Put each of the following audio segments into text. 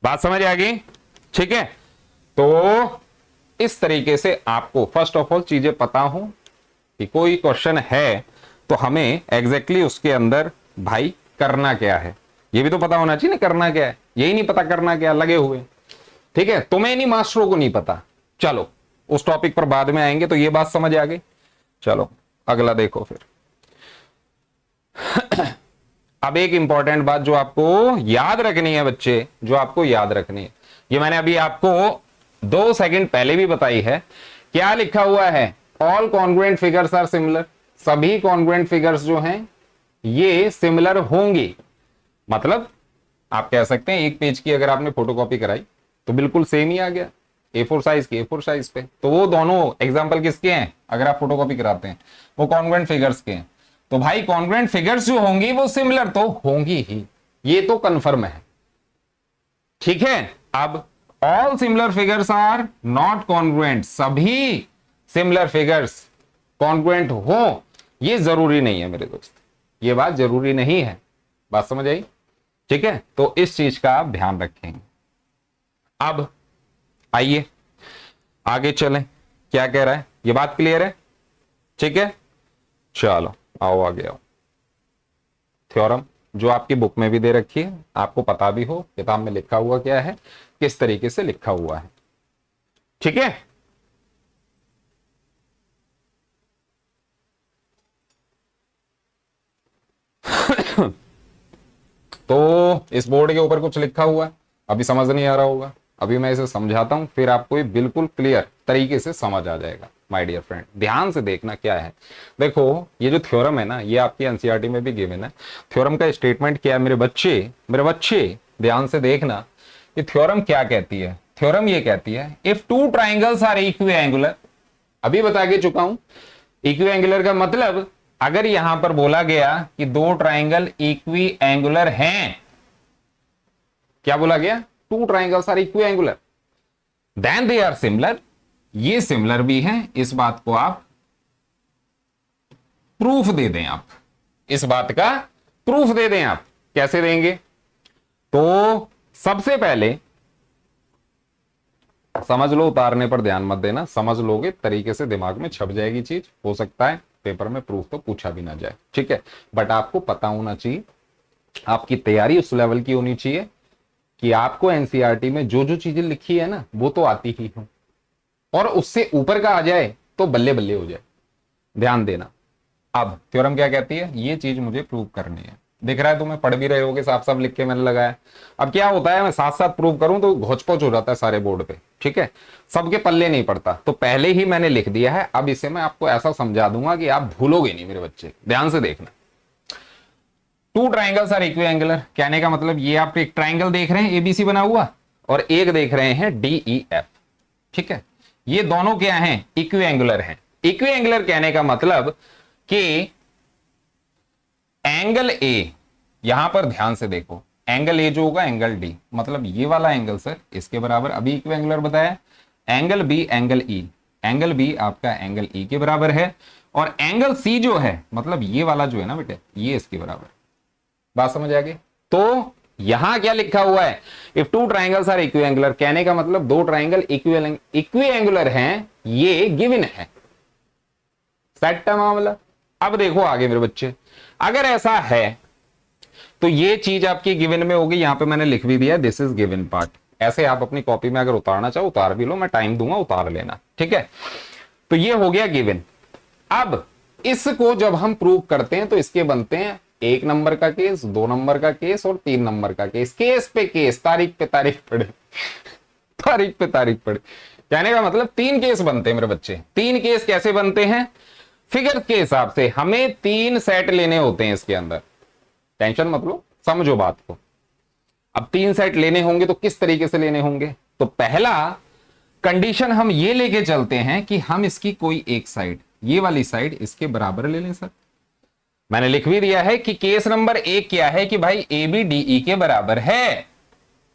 बात समझ आ गई? ठीक है, तो इस तरीके से आपको फर्स्ट ऑफ ऑल चीजें पता हो कि कोई क्वेश्चन है तो हमें एग्जैक्टली उसके अंदर भाई करना क्या है, ये भी तो पता होना चाहिए ना, करना क्या है। यही नहीं पता करना क्या, लगे हुए। ठीक है, तुम्हें नहीं, मास्टरों को नहीं पता। चलो उस टॉपिक पर बाद में आएंगे, तो ये बात समझ आ गई। चलो अगला देखो फिर। अब एक इंपॉर्टेंट बात जो आपको याद रखनी है बच्चे, जो आपको याद रखनी है, ये मैंने अभी आपको 2 सेकंड पहले भी बताई है। क्या लिखा हुआ है? All congruent figures are similar. सभी कॉन्ग्रुएंट फिगर्स जो हैं ये सिमिलर होंगी। मतलब आप कह सकते हैं एक पेज की अगर आपने फोटोकॉपी कराई तो बिल्कुल सेम ही आ गया, A4 साइज की A4 साइज पे, तो वो दोनों एग्जांपल किसके हैं? अगर आप फोटोकॉपी कराते हैं वो कॉन्ग्रुएंट फिगर्स के हैं। तो भाई कॉन्ग्रुएंट फिगर्स जो होंगी वो सिमिलर तो होंगी ही, ये तो कंफर्म है। ठीक है, अब all similar figures are not congruent. सभी सिमिलर फिगर्स कॉन्ग्रुएंट हो ये जरूरी नहीं है मेरे दोस्त, ये बात जरूरी नहीं है। बात समझ आई? ठीक है, तो इस चीज का आप ध्यान रखेंगे। अब आइए आगे चलें, क्या कह रहा है, ये बात क्लियर है? ठीक है, चलो आओ आगे आओ। थ्योरम जो आपकी बुक में भी दे रखी है, आपको पता भी हो किताब में लिखा हुआ क्या है, किस तरीके से लिखा हुआ है। ठीक है, तो इस बोर्ड के ऊपर कुछ लिखा हुआ है, अभी समझ नहीं आ रहा होगा, अभी मैं इसे समझाता हूं, फिर आपको ये बिल्कुल क्लियर तरीके से समझ आ जाएगा। माय डियर फ्रेंड ध्यान से देखना क्या है। देखो ये जो थ्योरम है ना, ये आपकी एनसीईआरटी में भी गिवन है। थ्योरम का स्टेटमेंट क्या है मेरे बच्चे, मेरे बच्चे ध्यान से देखना। ये थ्योरम क्या कहती है? थ्योरम ये कहती है if two triangles are equiangular, अभी बता के चुका हूं। इक्वी एंगुलर का मतलब अगर यहां पर बोला गया कि दो ट्राइंगल इक्वी एंगुलर हैं, क्या बोला गया? Two triangles are equiangular, then they are similar, ये सिमिलर भी हैं। इस बात को आप प्रूफ दे दें, आप इस बात का प्रूफ दे दें। आप कैसे देंगे? तो सबसे पहले समझ लो, उतारने पर ध्यान मत देना, समझ लोगे तरीके से दिमाग में छप जाएगी चीज। हो सकता है पेपर में प्रूफ तो पूछा भी ना जाए, ठीक है, बट आपको पता होना चाहिए, आपकी तैयारी उस लेवल की होनी चाहिए कि आपको एनसीईआरटी में जो जो चीजें लिखी है ना वो तो आती ही हो, और उससे ऊपर का आ जाए तो बल्ले बल्ले हो जाए। ध्यान देना। अब थ्योरम क्या कहती है, ये चीज मुझे प्रूव करनी है। दिख रहा है तुम्हें, पढ़ भी रहे होगे, साफ साफ लिख के मैंने लगाया। अब क्या होता है, मैं साथ साथ प्रूव करूं तो घोच पोच हो जाता है सारे बोर्ड पे, ठीक है, सबके पल्ले नहीं पड़ता, तो पहले ही मैंने लिख दिया है। अब इसे मैं आपको ऐसा समझा दूंगा कि आप भूलोगे नहीं मेरे बच्चे, ध्यान से देखना। Two triangles are equiangular, कहने का मतलब ये आप एक ट्राइंगल देख रहे हैं एबीसी बना हुआ, और एक देख रहे हैं डीईएफ, ठीक है, ये दोनों क्या हैं? इक्वी एंगुलर हैं। इक्वी एंगुलर कहने का मतलब कि एंगल ए, यहां पर ध्यान से देखो, एंगल ए जो होगा एंगल डी, मतलब ये वाला एंगल सर इसके बराबर, अभी इक्वी एंगुलर बताया। Angle B angle E, angle B आपका एंगल ई के बराबर है, और एंगल सी जो है मतलब ये वाला जो है ना बेटे, ये इसके बराबर। बात समझ आ गई? तो यहां क्या लिखा हुआ है? If two triangles are equiangular, कहने का मतलब दो ट्राइंगल इक्वी एंगुलर हैं, ये गिवन है। सेट मामला। अब देखो आगे मेरे बच्चे, अगर ऐसा है तो ये चीज आपकी गिवन में होगी, यहां पे मैंने लिख भी दिया दिस इज गिवन पार्ट। ऐसे आप अपनी कॉपी में अगर उतारना चाहो उतार भी लो, मैं टाइम दूंगा उतार लेना, ठीक है। तो ये हो गया गिवन। अब इसको जब हम प्रूव करते हैं तो इसके बनते हैं 1 नंबर का केस, 2 नंबर का केस और 3 नंबर का केस। केस पे केस, तारीख पे तारीख पड़े, तारीख पे तारीख पड़े। कहने का मतलब 3 केस बनते हैं मेरे बच्चे। 3 केस कैसे बनते हैं? फिगर के हिसाब से हमें 3 सेट लेने होते हैं इसके अंदर। टेंशन मत लो, समझो बात को। अब 3 सेट लेने होंगे तो किस तरीके से लेने होंगे? तो पहला कंडीशन हम ये लेके चलते हैं कि हम इसकी कोई एक साइड, ये वाली साइड इसके बराबर ले लें। सर मैंने लिख भी दिया है कि केस नंबर 1 क्या है कि भाई ए बी डी ई के बराबर है।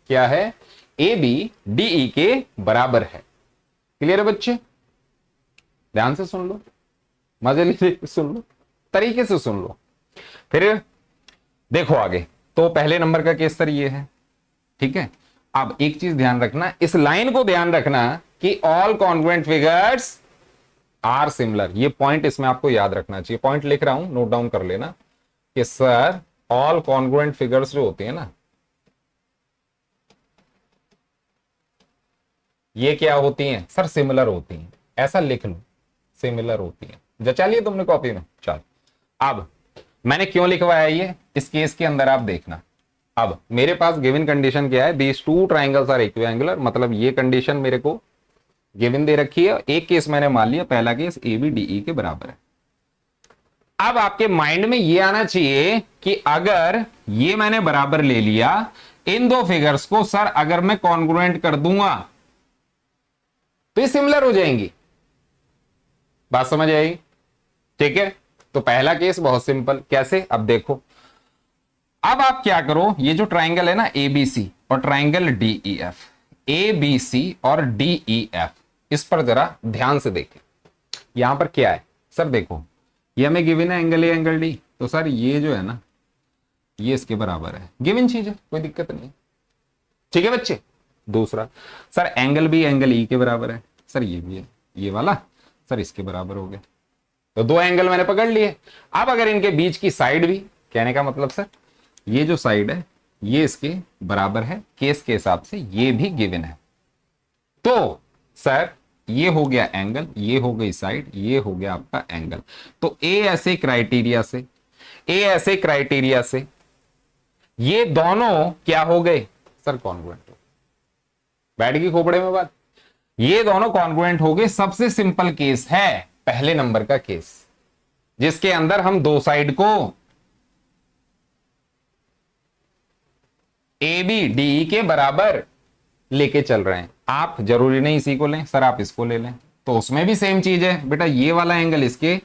क्या है? ए बी डी ई के बराबर है। क्लियर है बच्चे? ध्यान से सुन लो, मजे लीजिए, सुन लो, तरीके से सुन लो। फिर देखो आगे, तो पहले नंबर का केस सर ये है, ठीक है। अब एक चीज ध्यान रखना, इस लाइन को ध्यान रखना कि all congruent figures are similar. ये पॉइंट इसमें आपको याद रखना चाहिए, पॉइंट लिख रहा हूं, नोट डाउन कर लेना कि सर ऑल कॉन्ग्रुएंट फिगर्स जो होती है ना, ये क्या होती हैं सर? सिमिलर होती हैं, ऐसा लिख लो, सिमिलर होती हैं। जचा लिए तुमने कॉपी में? चल, अब मैंने क्यों लिखवाया ये, इस केस के अंदर आप देखना। अब मेरे पास गिवन कंडीशन क्या है, दीज टू ट्राइंगल्स आर इक्विएंगुलर, मतलब ये कंडीशन मेरे को गिवन दे रखी है। एक केस मैंने मान लिया, पहला case A B D E के बराबर है। अब आपके माइंड में ये आना चाहिए कि अगर ये मैंने बराबर ले लिया, इन दो फिगर्स को सर अगर मैं कॉन्ग्रुएंट कर दूंगा तो ये सिमिलर हो जाएंगी। बात समझ आई? ठीक है, तो पहला केस बहुत सिंपल, कैसे? अब देखो, अब आप क्या करो, ये जो ट्राइंगल है ना एबीसी और ट्राइंगल डीईएफ, एबीसी और डीईएफ, इस पर जरा ध्यान से देखें। यहां पर क्या है सर? देखो, ये हमें गिवन है एंगल ए एंगल डी, तो सर ये जो है ना, ये इसके बराबर है, गिवन चीज है, कोई दिक्कत नहीं। ठीक है बच्चे? दूसरा, sir angle B angle E के बराबर है, सर ये भी है, ये वाला सर इसके बराबर हो गया। तो दो एंगल मैंने पकड़ लिए। अब अगर इनके बीच की साइड भी, कहने का मतलब सर ये जो साइड है ये इसके बराबर है, केस के हिसाब से ये भी गिवन है, तो सर ये हो गया एंगल, ये हो गई साइड, ये हो गया आपका एंगल। तो ए ऐसे क्राइटेरिया से, ए ऐसे क्राइटेरिया से ये दोनों क्या हो गए सर? कॉन्ग्रुएंट हो। बैठ गई खोपड़े में बात? ये दोनों कॉन्ग्रुएंट हो गए। सबसे सिंपल केस है पहले नंबर का केस, जिसके अंदर हम दो साइड को ए बी डी के बराबर लेके चल रहे हैं। आप जरूरी नहीं इसी को लें सर, आप इसको ले लें, तो उसमें भी सेम चीज है बेटा। ये वाला एंगल इसके,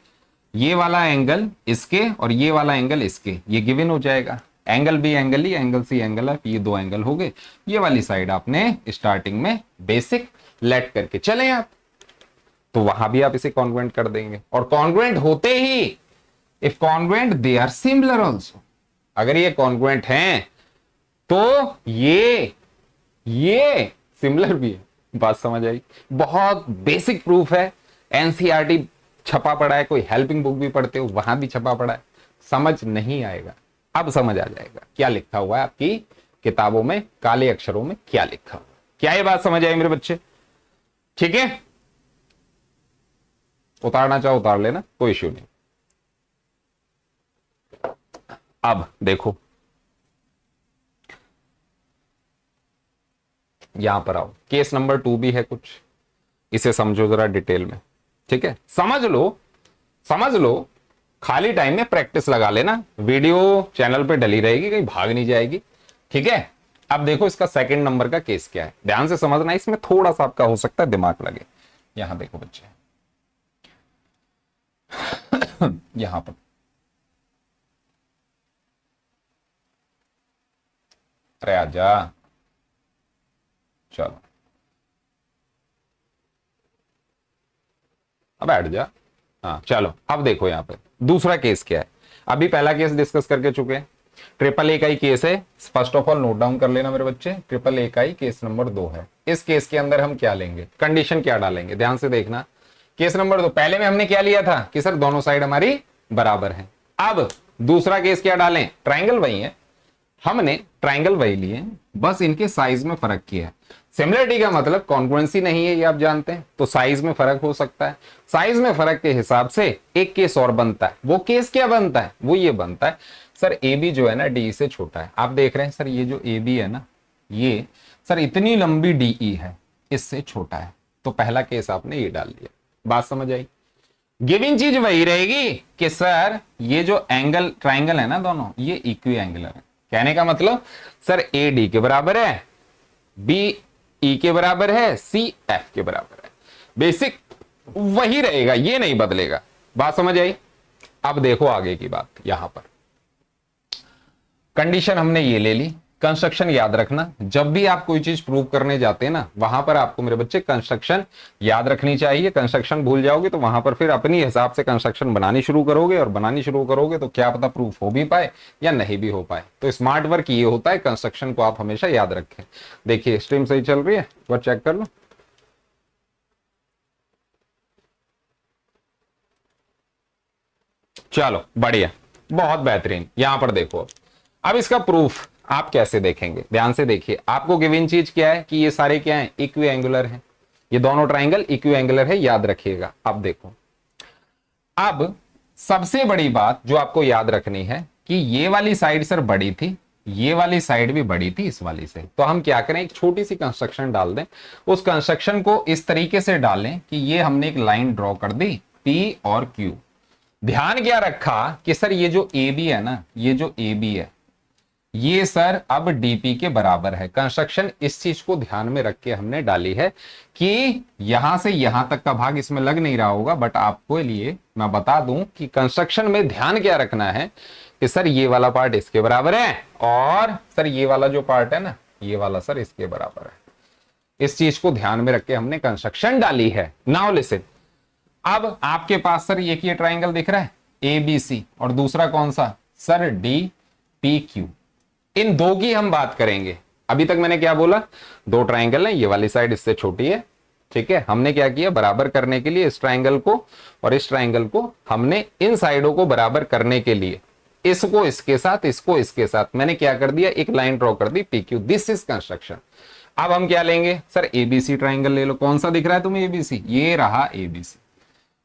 ये वाला एंगल इसके और ये वाला एंगल इसके, ये गिवन हो जाएगा। Angle B angle E, angle C angle F, ये दो एंगल हो गए। ये वाली साइड आपने स्टार्टिंग में बेसिक लेट करके चले आप, तो वहां भी आप इसे कॉन्ग्रुएंट कर देंगे। और कॉन्ग्रुएंट होते ही, if congruent they are similar also, अगर ये कॉन्ग्रुएंट हैं तो ये सिमिलर भी है। बात समझ आई? बहुत बेसिक प्रूफ है, एनसीईआरटी छपा पड़ा है, कोई हेल्पिंग बुक भी पढ़ते हो वहां भी छपा पड़ा है। समझ नहीं आएगा, अब समझ आ जाएगा क्या लिखा हुआ है आपकी किताबों में, काले अक्षरों में क्या लिखा हुआ है। क्या ये बात समझ आई मेरे बच्चे? ठीक है, उतारना चाहो उतार लेना, कोई इश्यू नहीं। अब देखो, यहां पर आओ, केस नंबर 2 भी है कुछ, इसे समझो जरा डिटेल में। ठीक है, समझ लो, खाली टाइम में प्रैक्टिस लगा लेना, वीडियो चैनल पे डली रहेगी, कहीं भाग नहीं जाएगी। ठीक है, अब देखो इसका सेकंड नंबर का केस क्या है, ध्यान से समझना, इसमें थोड़ा सा आपका हो सकता है दिमाग लगे। यहां देखो बच्चे, यहां पर अरे आजा, चलो अब बैठ जा। हाँ चलो, अब देखो यहां पे दूसरा केस क्या है। अभी पहला केस डिस्कस करके चुके हैं, ट्रिपल ए का ही केस है। First of all note down कर लेना मेरे बच्चे, ट्रिपल ए का ही केस नंबर 2 है। इस केस के अंदर हम क्या लेंगे, कंडीशन क्या डालेंगे, ध्यान से देखना। केस नंबर 2, पहले में हमने क्या लिया था कि सर दोनों साइड हमारी बराबर है। अब दूसरा केस क्या डालें, ट्राइंगल वही है, हमने ट्राइंगल वही लिए, बस इनके साइज में फर्क किया है। सिमिलरिटी का मतलब कॉन्ग्रुएंसी नहीं है, ये आप जानते हैं, तो साइज में फर्क हो सकता है। साइज में फर्क के हिसाब से एक केस और बनता है। वो केस क्या बनता है, वो ये बनता है सर ए बी जो है ना डी से छोटा है। आप देख रहे हैं सर ये जो ए बी है ना, ये सर इतनी लंबी डी है, इससे छोटा है, तो पहला केस आपने ये डाल दिया। बात समझ आई? गिवन चीज वही रहेगी कि सर ये जो एंगल ट्राइंगल है ना दोनों, ये इक्वी एंगुलर है। कहने का मतलब सर ए डी के बराबर है, बी ई के बराबर है, सी एफ के बराबर है। बेसिक वही रहेगा, ये नहीं बदलेगा। बात समझ आई? अब देखो आगे की बात, यहां पर कंडीशन हमने ये ले ली कंस्ट्रक्शन याद रखना, जब भी आप कोई चीज प्रूव करने जाते हैं ना, वहां पर आपको मेरे बच्चे कंस्ट्रक्शन याद रखनी चाहिए। कंस्ट्रक्शन भूल जाओगे तो वहां पर फिर अपनी हिसाब से कंस्ट्रक्शन बनानी शुरू करोगे, और बनानी शुरू करोगे तो क्या पता प्रूफ हो भी पाए या नहीं भी हो पाए। तो स्मार्ट वर्क ये होता है, कंस्ट्रक्शन को आप हमेशा याद रखें। देखिए स्ट्रीम सही चल रही है, वो चेक कर लो। चलो बढ़िया, बहुत बेहतरीन। यहां पर देखो, अब इसका प्रूफ आप कैसे देखेंगे, ध्यान से देखिए। आपको गिवन चीज क्या है कि ये सारे क्या है, इक्वी एंगुलर है, ये दोनों ट्राइंगल इक्वी एंगुलर है, याद रखिएगा। अब देखो, अब सबसे बड़ी बात जो आपको याद रखनी है कि ये वाली साइड सर बड़ी थी, ये वाली साइड भी बड़ी थी इस वाली से, तो हम क्या करें, एक छोटी सी कंस्ट्रक्शन डाल दें। उस कंस्ट्रक्शन को इस तरीके से डालें कि ये हमने एक लाइन ड्रॉ कर दी P और Q। ध्यान क्या रखा कि सर ये जो AB है ना, ये जो AB है ये सर अब DP के बराबर है। कंस्ट्रक्शन इस चीज को ध्यान में रख के हमने डाली है कि यहां से यहां तक का भाग इसमें लग नहीं रहा होगा, बट आपको लिए मैं बता दूं कि कंस्ट्रक्शन में ध्यान क्या रखना है कि सर ये वाला पार्ट इसके बराबर है, और सर ये वाला जो पार्ट है ना, ये वाला सर इसके बराबर है। इस चीज को ध्यान में रख के हमने कंस्ट्रक्शन डाली है। नाउ लिसन, अब आपके पास सर ये ट्राइंगल दिख रहा है ABC, और दूसरा कौन सा सर DPQ। इन दो की हम बात करेंगे। अभी तक मैंने क्या बोला, दो ट्राइंगल है, ये वाली साइड इससे छोटी है, ठीक है। हमने क्या किया, बराबर करने के लिए इस ट्राइंगल को और इस ट्राइंगल को, हमने इन साइडों को बराबर करने के लिए इसको इसके साथ, इसको इसके साथ, मैंने क्या कर दिया, एक लाइन ड्रॉ कर दी PQ। This is construction. अब हम क्या लेंगे सर, ABC ट्राइंगल ले लो। कौन सा दिख रहा है तुम्हें ABC, ये रहा ABC।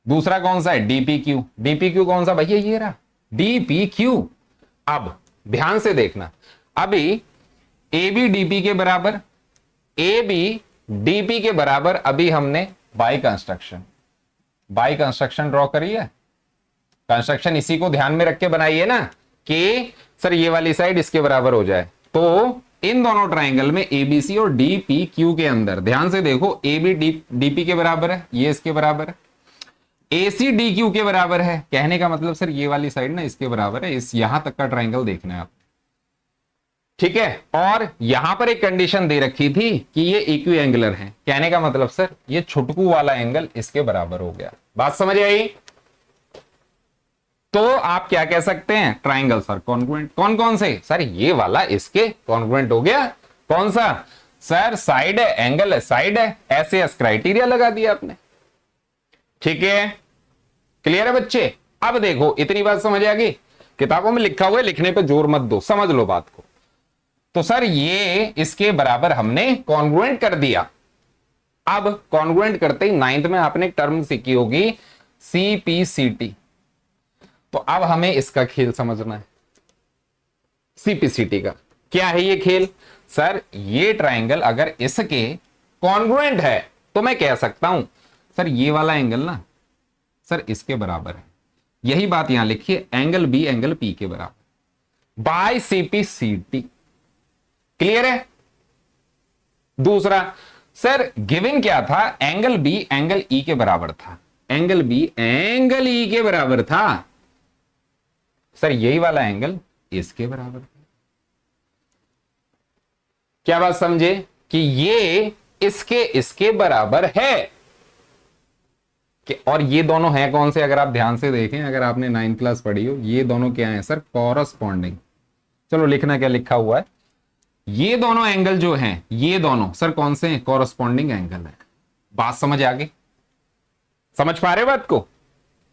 दूसरा कौन सा है, DPQ। DPQ कौन सा भैया, ये रहा DPQ। अब ध्यान से देखना, अभी AB DP के बराबर, AB DP के बराबर, अभी हमने बाई कंस्ट्रक्शन ड्रॉ करी है। कंस्ट्रक्शन इसी को ध्यान में रख के बनाइए ना कि सर ये वाली साइड इसके बराबर हो जाए। तो इन दोनों ट्राइंगल में ABC और DPQ के अंदर ध्यान से देखो, AB DP के बराबर है, ये इसके बराबर है। AC DQ के बराबर है, कहने का मतलब सर ये वाली साइड ना इसके बराबर है। इस यहां तक का ट्राइंगल देखना है आप, ठीक है। और यहां पर एक कंडीशन दे रखी थी कि ये इक्वी एंगुलर है, कहने का मतलब सर ये छुटकू वाला एंगल इसके बराबर हो गया। बात समझ आई? तो आप क्या कह सकते हैं, ट्राइंगल सर कॉन्ग्रुएंट। कौन कौन से सर, ये वाला इसके कॉन्ग्रुएंट हो गया। कौन सा सर, साइड है, एंगल है, साइड है, SAS क्राइटेरिया लगा दिया आपने, ठीक है। क्लियर है बच्चे? अब देखो, इतनी बात समझ आ गई। किताबों में लिखा हुआ है, लिखने पे जोर मत दो, समझ लो बात को। तो सर ये इसके बराबर हमने कॉन्ग्रुएंट कर दिया। अब कॉन्ग्रुएंट करते ही 9th में आपने एक टर्म सीखी होगी CPCT। तो अब हमें इसका खेल समझना है, CPCT का। क्या है ये खेल सर, ये ट्राइंगल अगर इसके कॉन्ग्रुएंट है तो मैं कह सकता हूं सर ये वाला एंगल ना सर इसके बराबर है। यही बात यहां लिखिए, एंगल B एंगल P के बराबर बाय CPCT। क्लियर है? दूसरा सर गिवन क्या था, एंगल B एंगल E के बराबर था। एंगल B एंगल E के बराबर था, सर यही वाला एंगल इसके बराबर था। क्या बात समझे कि ये इसके बराबर है कि, और ये दोनों हैं कौन से, अगर आप ध्यान से देखें, अगर आपने 9th क्लास पढ़ी हो, ये दोनों क्या है सर, कॉरस्पॉन्डिंग। चलो लिखना क्या लिखा हुआ है, ये दोनों एंगल जो हैं, ये दोनों सर कौन से हैं, कॉरस्पॉन्डिंग एंगल है। बात समझ आ गई? समझ पा रहे बात को?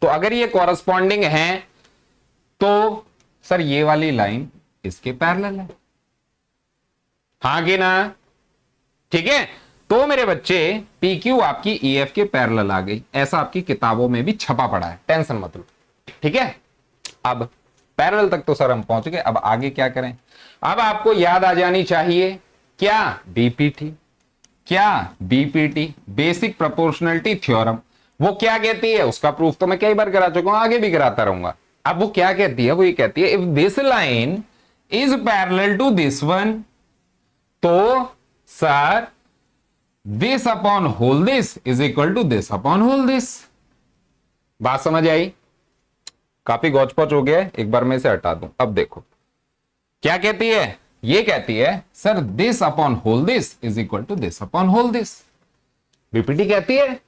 तो अगर ये कॉरस्पॉन्डिंग है तो सर ये वाली लाइन इसके पैरेलल है, हाँ कि ना? ठीक है। तो मेरे बच्चे PQ आपकी EF के पैरेलल आ गई, ऐसा आपकी किताबों में भी छपा पड़ा है, टेंशन मत लो, ठीक है। अब पैरेलल तक तो सर हम पहुंच गए, अब आगे क्या करें। अब आपको याद आ जानी चाहिए क्या, BPT। क्या BPT, बेसिक प्रोपोर्शनलिटी थ्योरम। वो क्या कहती है, उसका प्रूफ तो मैं कई बार करा चुका हूं, आगे भी कराता रहूंगा। अब वो क्या कहती है, वो ये कहती है if this line is parallel to this one, तो sir this upon whole this is equal to this upon whole this. बात समझ आई? काफी गौच पौच हो गया है, एक बार मैं इसे हटा दूं। अब देखो क्या कहती है, ये कहती है sir this upon whole this is equal to this upon whole this, BPT कहती है।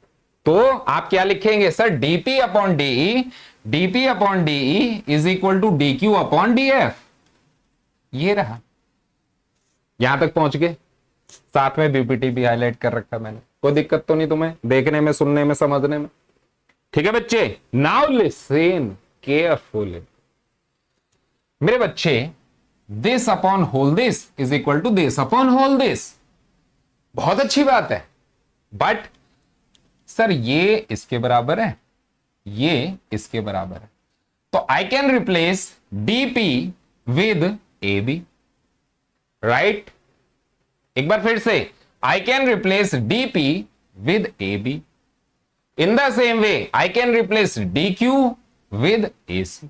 तो आप क्या लिखेंगे sir, DP upon DE, DP upon DE is equal to DQ upon DF. ये रहा, यहां तक पहुंच गए। साथ में बीपीटी भी हाईलाइट कर रखा मैंने, कोई दिक्कत तो नहीं तुम्हें देखने में, सुनने में, समझने में? ठीक है बच्चे, नाउ लिसन केयरफुली। मेरे बच्चे, this upon whole this is equal to this upon whole this, बहुत अच्छी बात है। बट सर ये इसके बराबर है, ये इसके बराबर है, तो I can replace DP with A B, right? एक बार फिर से, I can replace DP with A B. In the same way I can replace D Q with A C.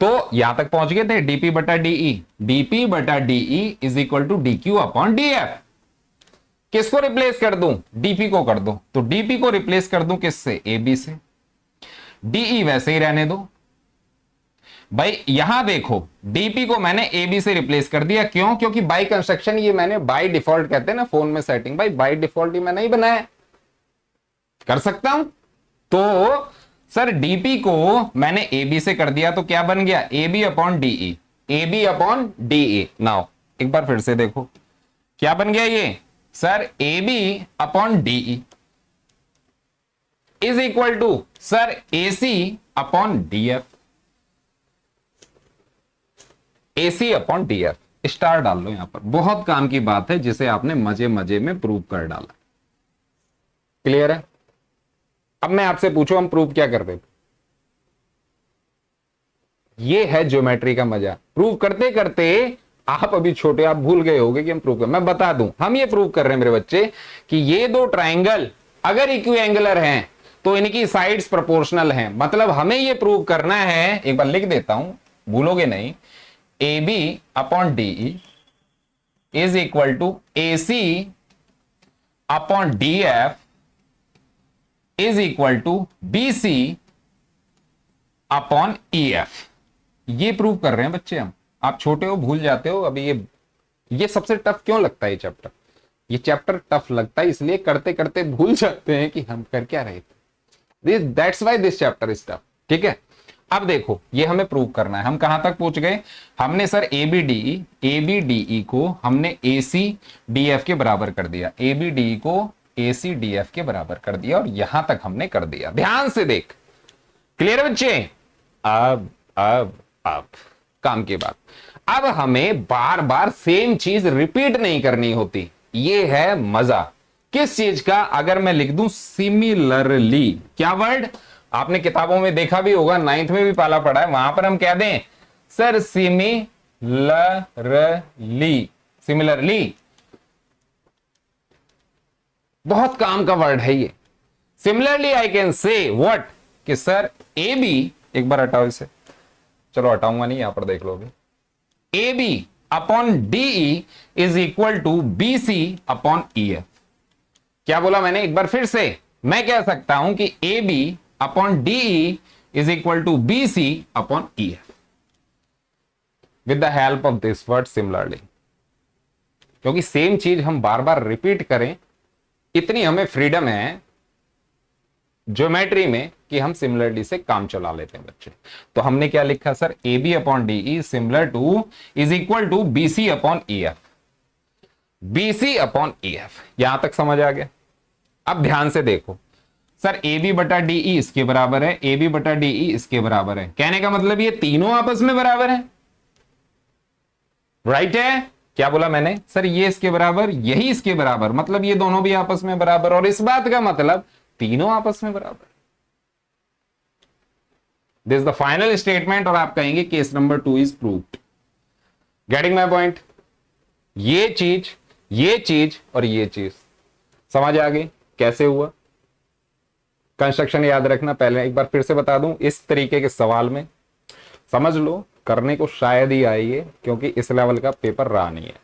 तो यहां तक पहुंच गए थे, डीपी बटा डीई, डीपी बटा DE is equal to D Q upon D F. किसको replace कर दूं? डीपी को कर दूं, तो डीपी को रिप्लेस कर दूं किससे? ए बी से। डीई वैसे ही रहने दो भाई। यहां देखो, डीपी को मैंने ए बी से रिप्लेस कर दिया, क्यों? क्योंकि बाय कंस्ट्रक्शन ये मैंने बाय डिफॉल्ट कहते हैं ना फोन में सेटिंग, भाई बाय डिफॉल्ट ही मैंने ही बनाया, कर सकता हूं। तो सर डीपी को मैंने ए बी से कर दिया, तो क्या बन गया? A B upon DE, A B upon DE. Now एक बार फिर से देखो, क्या बन गया ये? Sir A B upon DE is equal to sir A C upon DF, AC upon DF. Star डाल लो यहां पर, बहुत काम की बात है जिसे आपने मजे मजे में प्रूव कर डाला। क्लियर है? अब मैं आपसे पूछूं, हम प्रूव क्या कर रहे थे? ये है ज्योमेट्री का मजा। प्रूव करते करते आप अभी छोटे, आप भूल गए होगे कि हम प्रूव कर, मैं बता दूं, हम ये प्रूव कर रहे हैं मेरे बच्चे कि ये दो ट्राइंगल अगर इक्विएंगुलर हैं तो इनकी साइड्स प्रोपोर्शनल हैं। मतलब हमें ये प्रूव करना है, एक बार लिख देता हूं, भूलोगे नहीं, A B upon DE is equal to A C upon D F is equal to B C upon E F. ये प्रूव कर रहे हैं बच्चे हम। आप छोटे हो, भूल जाते हो अभी। ये सबसे टफ क्यों लगता है? ये चैप्टर, ये चैप्टर टफ लगता है इसलिए करते करते भूल जाते हैं कि हम कर क्या रहे थे। That's why this chapter is tough. ठीक है, अब देखो ये हमें प्रूव करना है। हम कहां तक पहुंच गए? हमने sir A B D E को हमने ए सी डी एफ के बराबर कर दिया, ए बी डी ई को ए सी डी एफ के बराबर कर दिया, और यहां तक हमने कर दिया। ध्यान से देख, क्लियर है बच्चे? अब काम की बात, अब हमें बार बार सेम चीज रिपीट नहीं करनी होती। ये है मजा किस चीज का? अगर मैं लिख दूं सिमिलरली, क्या वर्ड आपने किताबों में देखा भी होगा, 9th में भी पाला पड़ा है, वहां पर हम कह दें सर सिमिलरली, सिमिलरली बहुत काम का वर्ड है ये। Similarly I can say what, कि सर ए बी, एक बार हटाओ इसे, चलो हटाऊंगा नहीं, यहां पर देख लो भी, A B upon DE is equal to B C upon E F. क्या बोला मैंने? एक बार फिर से, मैं कह सकता हूं कि A B upon DE is equal to B C upon E F with the help of this word similarly. क्योंकि सेम चीज हम बार बार रिपीट करें, इतनी हमें फ्रीडम है ज्योमेट्री में कि हम सिमिलरली से काम चला लेते हैं बच्चे। तो हमने क्या लिखा sir? A B upon DE similar to is equal to B C upon E F, B C upon E F. यहां तक समझ आ गया? अब ध्यान से देखो सर, ए बी बटा डीई इसके बराबर है, ए बी बटा डीई इसके बराबर है। कहने का मतलब ये तीनों आपस में बराबर है, राइट है? क्या बोला मैंने? सर ये इसके बराबर, यही इसके बराबर, मतलब ये दोनों भी आपस में बराबर, और इस बात का मतलब तीनों आपस में बराबर। दिस द फाइनल स्टेटमेंट, और आप कहेंगे case number 2 is proved. Getting my point? ये चीज और ये चीज समझ आ गई कैसे हुआ? कंस्ट्रक्शन याद रखना। पहले एक बार फिर से बता दूं, इस तरीके के सवाल में समझ लो, करने को शायद ही आइए क्योंकि इस लेवल का पेपर रहा नहीं है,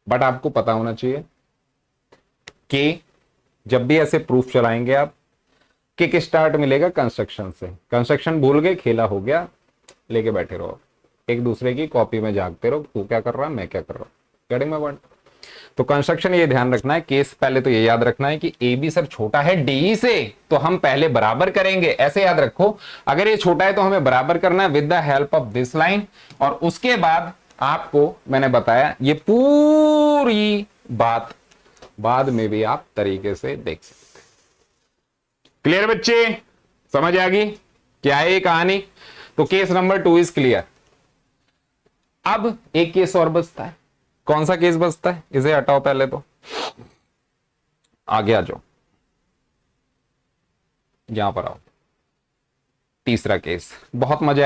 बट आपको पता होना चाहिए कि जब भी ऐसे प्रूफ चलाएंगे आप, किक स्टार्ट मिलेगा कंस्ट्रक्शन से। कंस्ट्रक्शन भूल गए, खेला हो गया, लेके बैठे रहो। एक दूसरे की कॉपी में झांकते रहो, तू क्या कर रहा है, मैं क्या कर रहा हूं। Getting my point. तो कंस्ट्रक्शन ये ध्यान रखना है, केस पहले तो ये याद रखना है कि ए बी सर छोटा है डी से, तो हम पहले बराबर करेंगे, ऐसे याद रखो। अगर ये छोटा है तो हमें बराबर करना है with the help of this line, और उसके बाद आपको मैंने बताया ये पूरी बात बाद में भी आप तरीके से देख सकते। क्लियर बच्चे, समझ आ गई क्या है ये कहानी। तो केस नंबर 2 इज क्लियर। अब एक केस और बचता है। कौन सा केस बचता है, इसे हटाओ पहले, तो आगे आ जाओ, यहां पर आओ। तीसरा केस बहुत मजा